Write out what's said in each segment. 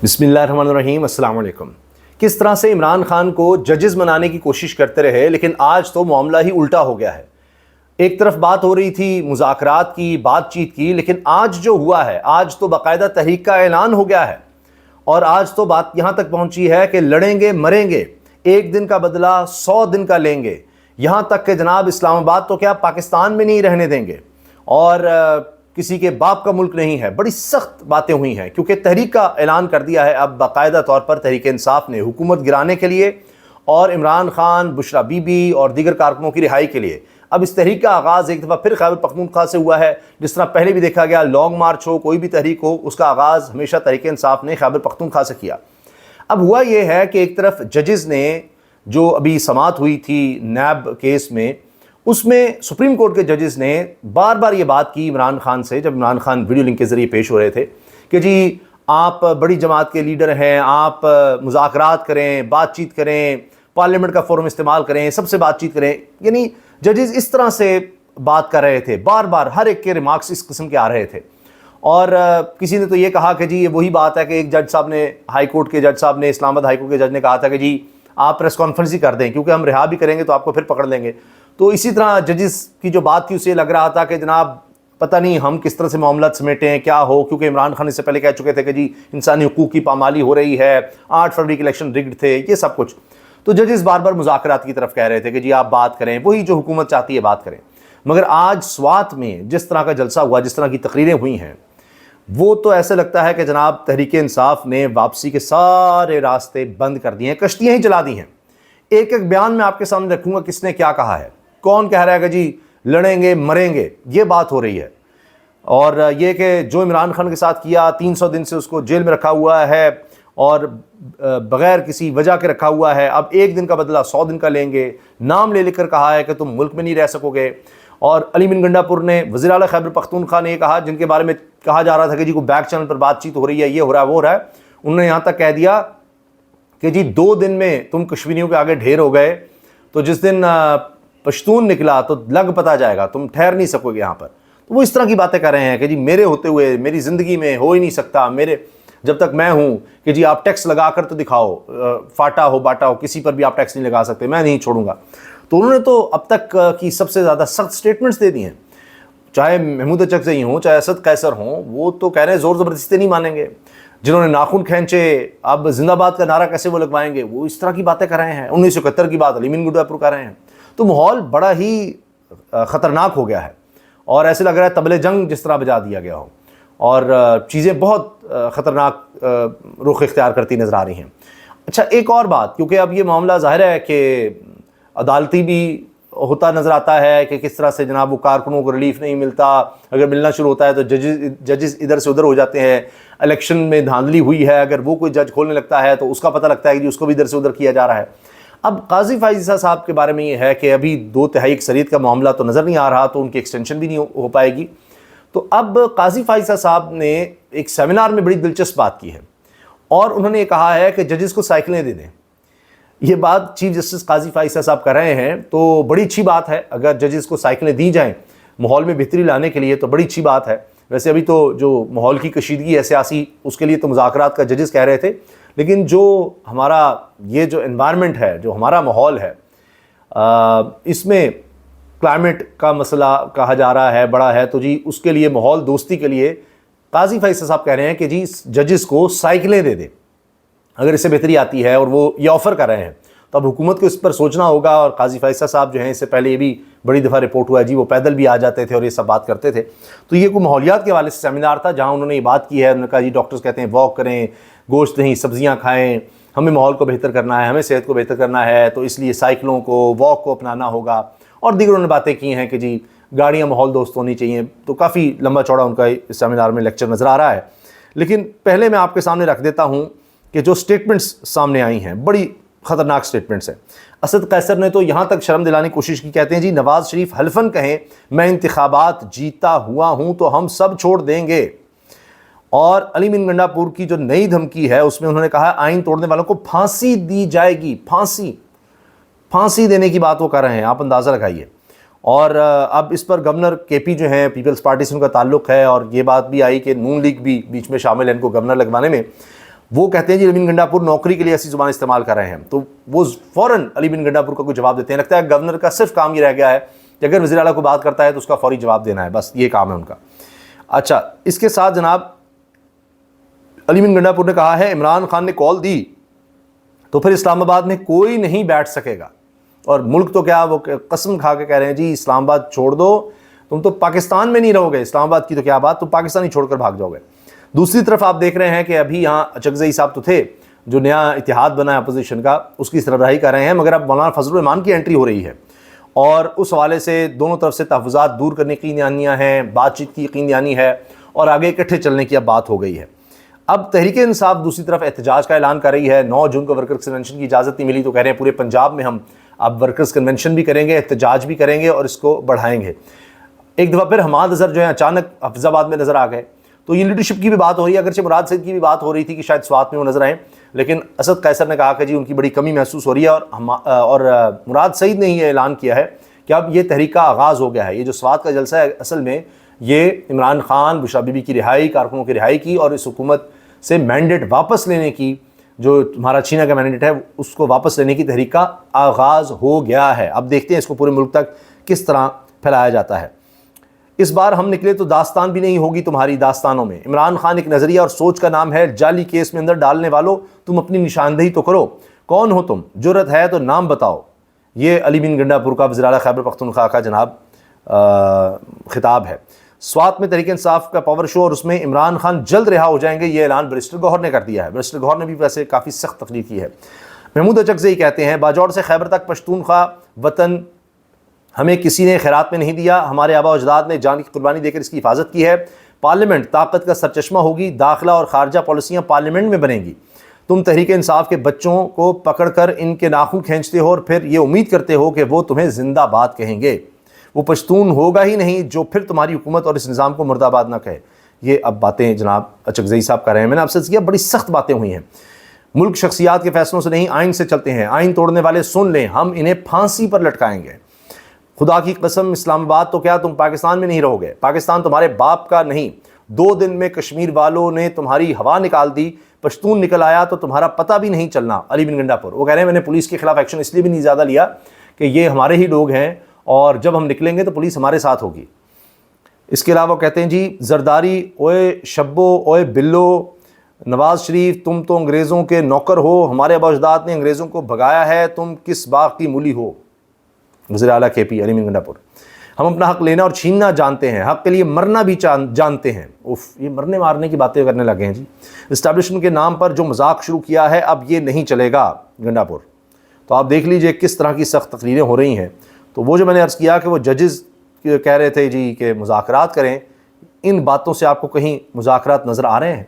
بسم اللہ الرحمن الرحیم۔ السلام علیکم۔ کس طرح سے عمران خان کو ججز منانے کی کوشش کرتے رہے، لیکن آج تو معاملہ ہی الٹا ہو گیا ہے۔ ایک طرف بات ہو رہی تھی مذاکرات کی، بات چیت کی، لیکن آج جو ہوا ہے، آج تو باقاعدہ تحریک کا اعلان ہو گیا ہے، اور آج تو بات یہاں تک پہنچی ہے کہ لڑیں گے مریں گے، ایک دن کا بدلہ 100 دن کا لیں گے، یہاں تک کہ جناب اسلام آباد تو کیا پاکستان میں نہیں رہنے دیں گے، اور کسی کے باپ کا ملک نہیں ہے۔ بڑی سخت باتیں ہوئی ہیں، کیونکہ تحریک کا اعلان کر دیا ہے اب باقاعدہ طور پر تحریک انصاف نے، حکومت گرانے کے لیے اور عمران خان، بشرا بی بی اور دیگر کارکنوں کی رہائی کے لیے۔ اب اس تحریک کا آغاز ایک دفعہ پھر خیبر پختونخوا سے ہوا ہے، جس طرح پہلے بھی دیکھا گیا لانگ مارچ ہو، کوئی بھی تحریک ہو، اس کا آغاز ہمیشہ تحریک انصاف نے خیبر پختونخوا سے کیا۔ اب ہوا یہ ہے کہ ایک طرف ججز نے، جو ابھی سماعت ہوئی تھی نیب کیس میں، اس میں سپریم کورٹ کے ججز نے بار بار یہ بات کی عمران خان سے، جب عمران خان ویڈیو لنک کے ذریعے پیش ہو رہے تھے، کہ جی آپ بڑی جماعت کے لیڈر ہیں، آپ مذاکرات کریں، بات چیت کریں، پارلیمنٹ کا فورم استعمال کریں، سب سے بات چیت کریں۔ یعنی ججز اس طرح سے بات کر رہے تھے، بار بار ہر ایک کے ریمارکس اس قسم کے آ رہے تھے۔ اور کسی نے تو یہ کہا کہ جی یہ وہی بات ہے کہ ایک جج صاحب نے، ہائی کورٹ کے جج صاحب نے، اسلام آباد ہائی کورٹ کے جج نے کہا تھا کہ جی آپ پریس کانفرنس ہی کر دیں، کیونکہ ہم رہا بھی کریں گے تو آپ کو پھر پکڑ لیں گے۔ تو اسی طرح ججز کی جو بات تھی، اسے لگ رہا تھا کہ جناب پتہ نہیں ہم کس طرح سے معاملات سمیٹیں، کیا ہو، کیونکہ عمران خان اس سے پہلے کہہ چکے تھے کہ جی انسانی حقوق کی پامالی ہو رہی ہے، 8 فروری کے الیکشن رگڈ تھے، یہ سب کچھ۔ تو ججز بار بار مذاکرات کی طرف کہہ رہے تھے کہ جی آپ بات کریں، وہی جو حکومت چاہتی ہے بات کریں۔ مگر آج سوات میں جس طرح کا جلسہ ہوا، جس طرح کی تقریریں ہوئی ہیں، وہ تو ایسا لگتا ہے کہ جناب تحریک انصاف نے واپسی کے سارے راستے بند کر دیے ہیں، کشتیاں ہی چلا دی ہیں۔ ایک ایک بیان میں آپ کے سامنے رکھوں گا کس نے کیا کہا ہے، کون کہہ رہا ہے کہ جی لڑیں گے مریں گے، یہ بات ہو رہی ہے۔ اور یہ کہ جو عمران خان کے ساتھ کیا، 300 دن سے اس کو جیل میں رکھا ہوا ہے اور بغیر کسی وجہ کے رکھا ہوا ہے، اب ایک دن کا بدلہ 100 دن کا لیں گے، نام لے کر کہا ہے کہ تم ملک میں نہیں رہ سکو گے۔ اور علی من گنڈا پور نے، وزیر اعلیٰ خیبر پختونخوا نے یہ کہا، جن کے بارے میں کہا جا رہا تھا کہ جی کوئی بیک چینل پر بات چیت ہو رہی ہے، یہ ہو رہا ہے وہ ہو رہا ہے، انہوں نے یہاں تک کہہ دیا کہ جی 2 دن میں تم کشمیریوں کے آگے ڈھیر ہو گئے، تو جس دن پشتون نکلا تو لگ پتہ جائے گا، تم ٹھہر نہیں سکو گے یہاں پر۔ تو وہ اس طرح کی باتیں کر رہے ہیں کہ جی میرے ہوتے ہوئے میری زندگی میں ہو ہی نہیں سکتا، میرے جب تک میں ہوں، کہ جی آپ ٹیکس لگا کر تو دکھاؤ، فاٹا ہو باٹا ہو، کسی پر بھی آپ ٹیکس نہیں لگا سکتے، میں نہیں چھوڑوں گا۔ تو انہوں نے تو اب تک کی سب سے زیادہ سخت سٹیٹمنٹس دے دی ہیں، چاہے محمود اچکزئی ہوں، چاہے اسد قیصر ہوں، وہ تو کہہ رہے ہیں زور زبردستی نہیں مانیں گے۔ جنہوں نے ناخن کھینچے، اب زندہ باد کا نعرہ کیسے وہ لگوائیں گے، وہ اس طرح کی باتیں کر رہے ہیں۔ 1971 کی بات علی من گنڈا پور کر رہے ہیں۔ تو ماحول بڑا ہی خطرناک ہو گیا ہے، اور ایسے لگ رہا ہے طبلِ جنگ جس طرح بجا دیا گیا ہو، اور چیزیں بہت خطرناک رخ اختیار کرتی نظر آ رہی ہیں۔ اچھا ایک اور بات، کیونکہ اب یہ معاملہ ظاہر ہے کہ عدالتی بھی ہوتا نظر آتا ہے کہ کس طرح سے جناب وہ کارکنوں کو ریلیف نہیں ملتا، اگر ملنا شروع ہوتا ہے تو ججز ادھر سے ادھر ہو جاتے ہیں۔ الیکشن میں دھاندلی ہوئی ہے، اگر وہ کوئی جج کھولنے لگتا ہے تو اس کا پتہ لگتا ہے کہ جی اس کو بھی ادھر سے ادھر کیا جا رہا ہے۔ اب قاضی فائز عیسیٰ صاحب کے بارے میں یہ ہے کہ ابھی 2 تہائی اکثریت کا معاملہ تو نظر نہیں آ رہا، تو ان کی ایکسٹینشن بھی نہیں ہو پائے گی۔ تو اب قاضی فائز عیسیٰ صاحب نے ایک سیمینار میں بڑی دلچسپ بات کی ہے، اور انہوں نے یہ کہا ہے کہ ججز کو سائیکلیں دے دیں۔ یہ بات چیف جسٹس قاضی فائز عیسیٰ صاحب کر رہے ہیں، تو بڑی اچھی بات ہے اگر ججز کو سائیکلیں دی جائیں ماحول میں بہتری لانے کے لیے، تو بڑی اچھی بات ہے۔ ویسے ابھی تو جو ماحول کی کشیدگی ہے سیاسی، اس کے لیے تو مذاکرات کا ججز کہہ رہے تھے، لیکن جو ہمارا یہ جو انوائرمنٹ ہے، جو ہمارا ماحول ہے، اس میں کلائمیٹ کا مسئلہ کہا جا رہا ہے بڑا ہے، تو جی اس کے لیے ماحول دوستی کے لیے قاضی فائز صاحب کہہ رہے ہیں کہ جی ججز کو سائیکلیں دے دیں اگر اس سے بہتری آتی ہے، اور وہ یہ آفر کر رہے ہیں۔ تو اب حکومت کو اس پر سوچنا ہوگا، اور قاضی فائز صاحب جو ہیں، اس سے پہلے یہ بھی بڑی دفعہ رپورٹ ہوا ہے جی وہ پیدل بھی آ جاتے تھے اور یہ سب بات کرتے تھے۔ تو یہ کوئی ماحولیات کے حوالے سے سیمینار تھا جہاں انہوں نے یہ بات کی ہے، انہوں نے کہا جی ڈاکٹرز کہتے ہیں واک کریں، گوشت نہیں سبزیاں کھائیں، ہمیں ماحول کو بہتر کرنا ہے، ہمیں صحت کو بہتر کرنا ہے، تو اس لیے سائیکلوں کو، واک کو اپنانا ہوگا، اور دیگر انہوں نے باتیں کی ہیں کہ جی گاڑیاں ماحول دوست ہونی چاہیے۔ تو کافی لمبا چوڑا ان کا اس سیمینار میں لیکچر نظر آ رہا ہے، لیکن پہلے میں آپ کے سامنے رکھ دیتا ہوں کہ جو سٹیٹمنٹس سامنے آئی ہیں بڑی خطرناک سٹیٹمنٹس ہیں۔ اسد قیصر نے تو یہاں تک شرم دلانے کی کوشش کی، کہتے ہیں جی نواز شریف حلفاً کہیں میں انتخابات جیتا ہوا ہوں تو ہم سب چھوڑ دیں گے۔ اور علی من گنڈا پور کی جو نئی دھمکی ہے، اس میں انہوں نے کہا ہے آئین توڑنے والوں کو پھانسی دی جائے گی، پھانسی دینے کی بات وہ کر رہے ہیں، آپ اندازہ لگائیے۔ اور اب اس پر گورنر کے پی جو ہیں، پیپلز پارٹی سے ان کا تعلق ہے، اور یہ بات بھی آئی کہ نون لیگ بھی بیچ میں شامل ہے ان کو گورنر لگوانے میں۔ وہ کہتے ہیں جی علی بن گنڈا پور نوکری کے لیے ایسی زبان استعمال کر رہے ہیں، تو وہ فوراً علی بن گنڈا پور کا کوئی جواب دیتے ہیں. لگتا ہے گورنر کا صرف کام یہ رہ گیا ہے کہ اگر وزیر اعلیٰ کو بات کرتا ہے تو اس کا فوری جواب دینا ہے، بس یہ کام ہے ان کا. اچھا، اس کے ساتھ جناب علی بن گنڈا پور نے کہا ہے عمران خان نے کال دی تو پھر اسلام آباد میں کوئی نہیں بیٹھ سکے گا. اور ملک تو کیا، وہ قسم کھا کے کہہ رہے ہیں جی اسلام آباد چھوڑ دو، تم تو پاکستان میں نہیں رہو گے، اسلام آباد کی تو کیا بات، تم پاکستان ہی چھوڑ کر بھاگ جاؤ گے. دوسری طرف آپ دیکھ رہے ہیں کہ ابھی یہاں اچکزئی صاحب تو تھے، جو نیا اتحاد بنا ہے اپوزیشن کا، اس کی سربراہی کر رہے ہیں، مگر اب مولانا فضل الرحمان کی انٹری ہو رہی ہے اور اس حوالے سے دونوں طرف سے تحفظات دور کرنے کی یقینیاں ہیں، بات چیت کی یقینیانی ہے اور آگے اکٹھے چلنے کی اب بات ہو گئی ہے. اب تحریک انصاف دوسری طرف احتجاج کا اعلان کر رہی ہے. 9 جون کو ورکرز کنونشن کی اجازت نہیں ملی تو کہہ رہے ہیں پورے پنجاب میں ہم اب ورکرز کنونشن بھی کریں گے، احتجاج بھی کریں گے اور اس کو بڑھائیں گے. ایک دفعہ پھر حماد اظہر جو ہیں اچانک حفیظ آباد میں نظر آ گئے، تو یہ لیڈرشپ کی بھی بات ہو رہی ہے. اگرچہ مراد سعید کی بھی بات ہو رہی تھی کہ شاید سوات میں وہ نظر آئیں، لیکن اسد قیصر نے کہا کہ جی ان کی بڑی کمی محسوس ہو رہی ہے اور مراد سعید نے یہ اعلان کیا ہے کہ اب یہ تحریک کا آغاز ہو گیا ہے. یہ جو سوات کا جلسہ ہے اصل میں یہ عمران خان، بشرا بی بی کی رہائی، کارکنوں کی رہائی کی اور اس حکومت سے مینڈیٹ واپس لینے کی، جو تمہارا چینا کا مینڈیٹ ہے اس کو واپس لینے کی تحریک کا آغاز ہو گیا ہے. اب دیکھتے ہیں اس کو پورے ملک تک کس طرح پھیلایا جاتا ہے. اس بار ہم نکلے تو داستان بھی نہیں ہوگی تمہاری داستانوں میں. عمران خان ایک نظریہ اور سوچ کا نام ہے، جعلی کیس میں اندر ڈالنے والوں تم اپنی نشاندہی تو کرو. کون ہو تم؟ جرأت ہے تو نام بتاؤ. یہ علی بن گنڈا پور کا وزیر اعلیٰ خیبر پختونخوا کا جناب خطاب ہے. سوات میں تحریک انصاف کا پاور شو اور اس میں عمران خان جلد رہا ہو جائیں گے، یہ اعلان بیرسٹر گوہر نے کر دیا ہے. بیرسٹر گوہر نے بھی ویسے کافی سخت تقریر کی ہے. محمود اچکزئی کہتے ہیں باجوڑ سے خیبر تک پشتونخوا وطن ہمیں کسی نے خیرات میں نہیں دیا، ہمارے آبا و اجداد نے جان کی قربانی دے کر اس کی حفاظت کی ہے. پارلیمنٹ طاقت کا سرچشمہ ہوگی، داخلہ اور خارجہ پالیسیاں پارلیمنٹ میں بنیں گی. تم تحریک انصاف کے بچوں کو پکڑ کر ان کے ناخن کھینچتے ہو اور پھر یہ امید کرتے ہو کہ وہ تمہیں زندہ باد کہیں گے. وہ پشتون ہوگا ہی نہیں جو پھر تمہاری حکومت اور اس نظام کو مردہ باد نہ کہے. یہ اب باتیں جناب اچکزئی صاحب کر رہے ہیں. میں نے آپ سے کیا بڑی سخت باتیں ہوئی ہیں. ملک شخصیات کے فیصلوں سے نہیں آئین سے چلتے ہیں. آئین توڑنے والے سن لیں، ہم انہیں پھانسی پر لٹکائیں گے. خدا کی قسم اسلام آباد تو کیا تم پاکستان میں نہیں رہو گے. پاکستان تمہارے باپ کا نہیں. 2 دن میں کشمیر والوں نے تمہاری ہوا نکال دی. پشتون نکل آیا تو تمہارا پتہ بھی نہیں چلنا. علی بن گنڈا پور وہ کہہ رہے ہیں میں نے پولیس کے خلاف ایکشن اس لیے بھی نہیں زیادہ لیا کہ یہ ہمارے ہی لوگ ہیں اور جب ہم نکلیں گے تو پولیس ہمارے ساتھ ہوگی. اس کے علاوہ کہتے ہیں جی زرداری اوئے شبو اوئے بلو، نواز شریف تم تو انگریزوں کے نوکر ہو، ہمارے آبا اجداد نے انگریزوں کو بھگایا ہے، تم کس باغ کی مولی ہو. وزیر اعلیٰ کے پی علی بن گنڈا پور. ہم اپنا حق لینا اور چھیننا جانتے ہیں، حق کے لیے مرنا بھی جانتے ہیں. یہ مرنے مارنے کی باتیں کرنے لگے ہیں جی. اسٹیبلشمنٹ کے نام پر جو مذاق شروع کیا ہے اب یہ نہیں چلے گا گنڈا پور. تو آپ دیکھ لیجئے کس طرح کی سخت تقریریں ہو رہی ہیں. تو وہ جو میں نے عرض کیا کہ وہ ججز کہہ رہے تھے جی کہ مذاکرات کریں، ان باتوں سے آپ کو کہیں مذاکرات نظر آ رہے ہیں؟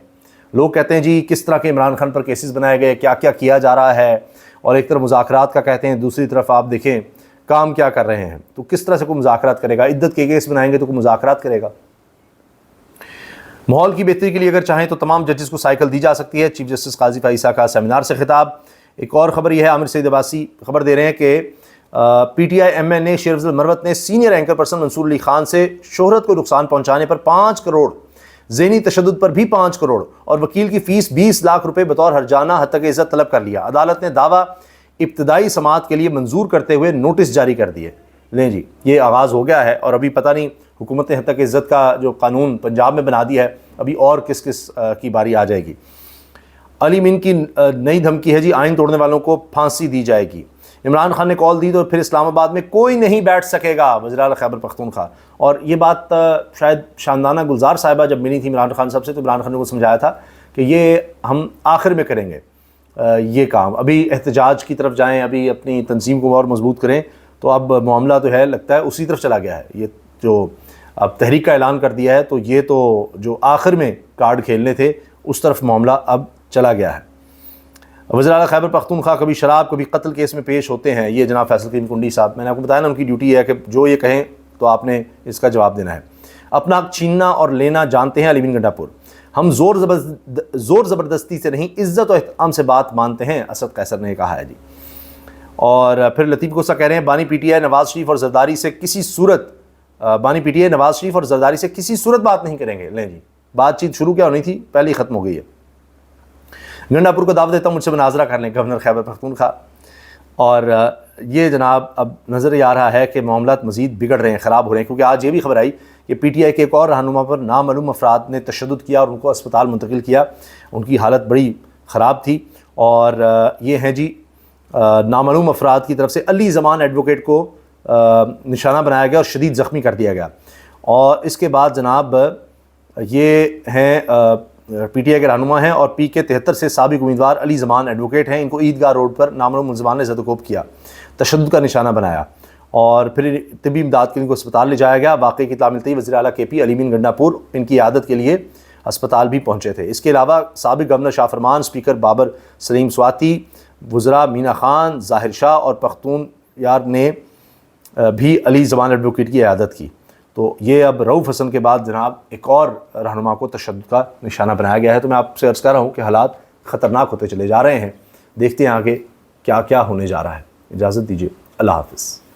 لوگ کہتے ہیں جی کس طرح کے عمران خان پر کیسز بنائے گئے، کیا کیا کیا جا رہا ہے، اور ایک طرف مذاکرات کا کہتے ہیں، دوسری طرف آپ دیکھیں کام کیا کر رہے ہیں. تو کس طرح سے کوئی مذاکرات کرے گا؟ عدت کے کیس بنائیں گے تو کوئی مذاکرات کرے گا؟ ماحول کی بہتری کے لیے اگر چاہیں تو تمام ججز کو سائیکل دی جا سکتی ہے. چیف جسٹس قاضی فائیسہ کا سیمینار سے خطاب. ایک اور خبر یہ ہے، عامر سعید عباسی خبر دے رہے ہیں کہ P T I M N A Sher Afzal Marwat نے senior anchor person Mansoor Ali Khan سے شہرت کو نقصان پہنچانے پر 5 کروڑ، ذہنی تشدد پر بھی 5 کروڑ اور وکیل کی فیس 20 لاکھ روپے بطور ہرجانہ حتیٰ کہ عزت طلب کر لیا. عدالت نے دعویٰ ابتدائی سماعت کے لیے منظور کرتے ہوئے نوٹس جاری کر دیے. لیں جی یہ آغاز ہو گیا ہے اور ابھی پتہ نہیں حکومت نے حتیٰ کہ عزت کا جو قانون پنجاب میں بنا دیا ہے، ابھی اور کس کس کی باری آ جائے گی. علی مین کی نئی دھمکی ہے جی، آئین توڑنے والوں کو پھانسی دی جائے گی. عمران خان نے کال دی تو پھر اسلام آباد میں کوئی نہیں بیٹھ سکے گا، وزیر اعلیٰ خیبر پختونخوا. اور یہ بات شاید شاندانہ گلزار صاحبہ جب ملی تھی عمران خان صاحب سے تو عمران خان نے کو سمجھایا تھا کہ یہ ہم آخر میں کریں گے یہ کام، ابھی احتجاج کی طرف جائیں، ابھی اپنی تنظیم کو اور مضبوط کریں. تو اب معاملہ تو ہے لگتا ہے اسی طرف چلا گیا ہے. یہ جو اب تحریک کا اعلان کر دیا ہے تو یہ تو جو آخر میں کارڈ کھیلنے تھے اس طرف معاملہ اب چلا گیا ہے. وزیر اعلیٰ خیبر پختونخوا کبھی شراب کبھی قتل کیس میں پیش ہوتے ہیں. یہ جناب فیصل کریم کنڈی صاحب، میں نے آپ کو بتایا نا ان کی ڈیوٹی ہے کہ جو یہ کہیں تو آپ نے اس کا جواب دینا ہے. اپنا حق چھیننا اور لینا جانتے ہیں علی بن گنڈا پور. ہم زور زبردستی سے نہیں، عزت و احترام سے بات مانتے ہیں، اسد قیصر نے کہا ہے جی. اور پھر لطیف کوسا کہہ رہے ہیں بانی پی ٹی آئی نواز شریف اور زرداری سے کسی صورت بات نہیں کریں گے. لیں جی بات چیت شروع کیا ہونی تھی، پہلے ہی ختم ہو گئی ہے. گنڈا پور کو دعوت دیتا ہوں مجھ سے مناظرہ کر لیں گورنر خیبر پختونخوا. اور یہ جناب اب نظر یہ آ رہا ہے کہ معاملات مزید بگڑ رہے ہیں, خراب ہو رہے ہیں, کیونکہ آج یہ بھی خبر آئی کہ پی ٹی آئی کے ایک اور رہنما پر نامعلوم افراد نے تشدد کیا اور ان کو اسپتال منتقل کیا. ان کی حالت بڑی خراب تھی, اور یہ ہیں جی نامعلوم افراد کی طرف سے علی زمان ایڈوکیٹ کو نشانہ بنایا گیا اور شدید زخمی کر دیا گیا. اور اس کے بعد جناب یہ ہیں پی ٹی آئی کے رہنما ہیں اور پی کے 73 سے سابق امیدوار علی زمان ایڈوکیٹ ہیں. ان کو عیدگاہ روڈ پر نامعلوم ملزمان نے زد و کوب کیا, تشدد کا نشانہ بنایا, اور پھر طبی امداد کے لیے ان کو اسپتال لے جایا گیا. واقعے کی اطلاع ملتے ہی وزیر اعلیٰ کے پی علی مین گنڈا پور ان کی عیادت کے لیے اسپتال بھی پہنچے تھے. اس کے علاوہ سابق گورنر شاہ فرمان, اسپیکر بابر سلیم سواتی, وزراء مینا خان, ظاہر شاہ اور پختون یار نے بھی علی زمان ایڈوکیٹ کی عیادت کی. تو یہ اب رؤوف حسن کے بعد جناب ایک اور رہنما کو تشدد کا نشانہ بنایا گیا ہے. تو میں آپ سے عرض کر رہا ہوں کہ حالات خطرناک ہوتے چلے جا رہے ہیں. دیکھتے ہیں آگے کیا کیا ہونے جا رہا ہے. اجازت دیجیے, اللہ حافظ.